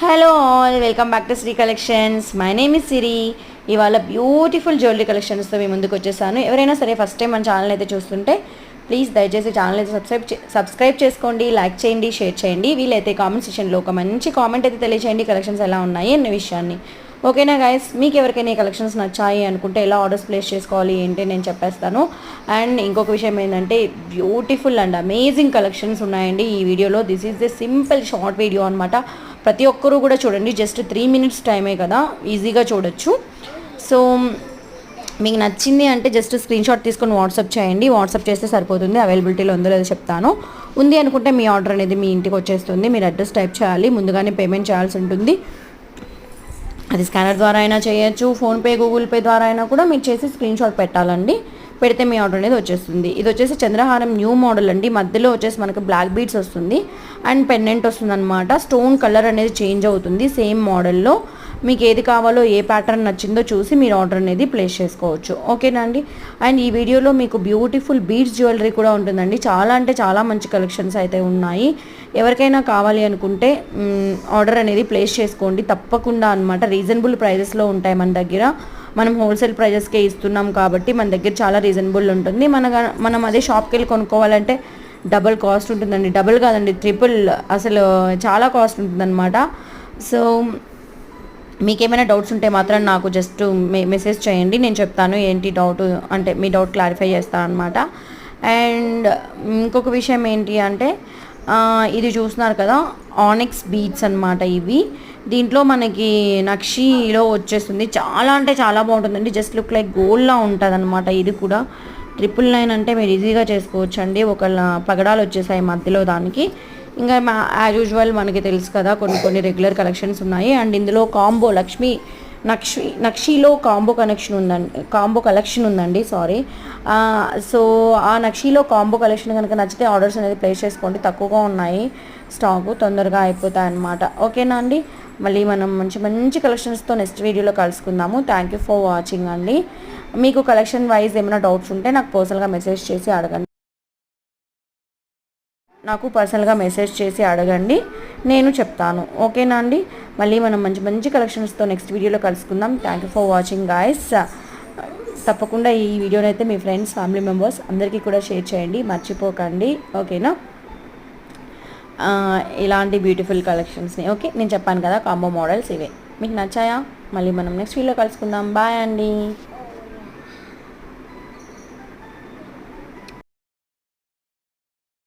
Hello all, welcome back to Sri collections. My name is Siri. ఇవాళ beautiful jewellery కలెక్షన్స్తో మీ ముందుకు వచ్చేసాను. ఎవరైనా సరే ఫస్ట్ టైం మన ఛానల్ అయితే చూస్తుంటే ప్లీజ్ దయచేసి ఛానల్ అయితే సబ్స్క్రైబ్ చేసుకోండి, లైక్ చేయండి, షేర్ చేయండి. వీలైతే కామెంట్ సెక్షన్లో ఒక మంచి కామెంట్ అయితే తెలియచేయండి కలెక్షన్స్ ఎలా ఉన్నాయి అన్న విషయాన్ని. ఓకేనా గైస్, మీకు ఎవరికైనా కలెక్షన్స్ నచ్చాయి అనుకుంటే ఎలా ఆర్డర్స్ ప్లేస్ చేసుకోవాలి ఏంటి నేను చెప్పేస్తాను. అండ్ ఇంకొక విషయం ఏంటంటే బ్యూటిఫుల్ అండ్ అమేజింగ్ కలెక్షన్స్ ఉన్నాయండి ఈ వీడియోలో. This is the simple short video అనమాట. ప్రతి ఒక్కరూ కూడా చూడండి, జస్ట్ 3 minutes టైమే కదా, ఈజీగా చూడొచ్చు. సో మీకు నచ్చింది అంటే జస్ట్ స్క్రీన్ షాట్ తీసుకొని వాట్సాప్ చేయండి. వాట్సాప్ చేస్తే సరిపోతుంది. అవైలబిలిటీలో ఉందో లేదో చెప్తాను. ఉంది అనుకుంటే మీ ఆర్డర్ అనేది మీ ఇంటికి వచ్చేస్తుంది. మీరు అడ్రస్ టైప్ చేయాలి, ముందుగానే పేమెంట్ చేయాల్సి ఉంటుంది. అది స్కానర్ ద్వారా అయినా చేయొచ్చు, ఫోన్పే గూగుల్ పే ద్వారా అయినా కూడా మీరు చేసి స్క్రీన్ షాట్ పెట్టాలండి. పెడితే మీ ఆర్డర్ అనేది వచ్చేస్తుంది. ఇది వచ్చేసి చంద్రహారం న్యూ మోడల్ అండి. మధ్యలో వచ్చేసి మనకు బ్లాక్ బీడ్స్ వస్తుంది అండ్ పెండెంట్ వస్తుంది అనమాట. స్టోన్ కలర్ అనేది చేంజ్ అవుతుంది సేమ్ మోడల్లో. మీకు ఏది కావాలో, ఏ ప్యాటర్న్ నచ్చిందో చూసి మీరు ఆర్డర్ అనేది ప్లేస్ చేసుకోవచ్చు. ఓకేనా అండి. అండ్ ఈ వీడియోలో మీకు బ్యూటిఫుల్ బీడ్స్ జ్యువెలరీ కూడా ఉంటుందండి. చాలా అంటే చాలా మంచి కలెక్షన్స్ అయితే ఉన్నాయి. ఎవరికైనా కావాలి అనుకుంటే ఆర్డర్ అనేది ప్లేస్ చేసుకోండి తప్పకుండా అనమాట. రీజనబుల్ ప్రైజెస్లో ఉంటాయి మన దగ్గర. మనం హోల్సేల్ ప్రైజెస్కే ఇస్తున్నాం కాబట్టి మన దగ్గర చాలా రీజనబుల్ ఉంటుంది. మనం అదే షాప్కి వెళ్ళి కొనుక్కోవాలంటే డబల్ కాస్ట్ ఉంటుందండి. డబల్ కాదండి, ట్రిపుల్, అసలు చాలా కాస్ట్ ఉంటుందన్నమాట. సో మీకేమైనా డౌట్స్ ఉంటే మాత్రం నాకు జస్ట్ మెసేజ్ చేయండి, నేను చెప్తాను ఏంటి డౌట్ అంటే మీ డౌట్ క్లారిఫై చేస్తాను అనమాట. అండ్ ఇంకొక విషయం ఏంటి అంటే ఇది చూస్తున్నారు కదా, ఆనిక్స్ బీడ్స్ అనమాట ఇవి. దీంట్లో మనకి నక్షీలో వచ్చేస్తుంది. చాలా అంటే చాలా బాగుంటుందండి. జస్ట్ లుక్ లైక్ గోల్డ్లా ఉంటుంది అనమాట. ఇది కూడా 999 అంటే మీరు ఈజీగా చేసుకోవచ్చు అండి. ఒక పగడాలు వచ్చేసాయి మధ్యలో దానికి. ఇంకా యాజ్ యూజువల్ మనకి తెలుసు కదా, కొన్ని రెగ్యులర్ కలెక్షన్స్ ఉన్నాయి. అండ్ ఇందులో కాంబో నక్షీలో కాంబో కలెక్షన్ ఉందండి. సారీ. సో ఆ నక్షీలో కాంబో కలెక్షన్ కనుక నచ్చితే ఆర్డర్స్ అనేది ప్లేస్ చేసుకోండి. తక్కువగా ఉన్నాయి స్టాకు, తొందరగా అయిపోతాయి అన్నమాట. ఓకేనా అండి. మళ్ళీ మనం మంచి కలెక్షన్స్తో నెక్స్ట్ వీడియోలో కలుసుకుందాము. థ్యాంక్ యూ ఫర్ వాచింగ్ అండి. మీకు కలెక్షన్ వైజ్ ఏమైనా డౌట్స్ ఉంటే నాకు పర్సనల్గా మెసేజ్ చేసి అడగండి, నేను చెప్తాను. ఓకేనా అండి. మళ్ళీ మనం మంచి కలెక్షన్స్తో నెక్స్ట్ వీడియోలో కలుసుకుందాం. Thank you for watching guys. తప్పకుండా ఈ వీడియోని అయితే మీ ఫ్రెండ్స్, ఫ్యామిలీ మెంబర్స్ అందరికీ కూడా షేర్ చేయండి, మర్చిపోకండి. ఓకేనా. ఇలాంటి బ్యూటిఫుల్ కలెక్షన్స్ని ఓకే నేను చెప్పాను కదా, కాంబో మోడల్స్ ఇవే. మీకు నచ్చాయా? మళ్ళీ మనం నెక్స్ట్ వీడియోలో కలుసుకుందాం. బాయ్ అండి.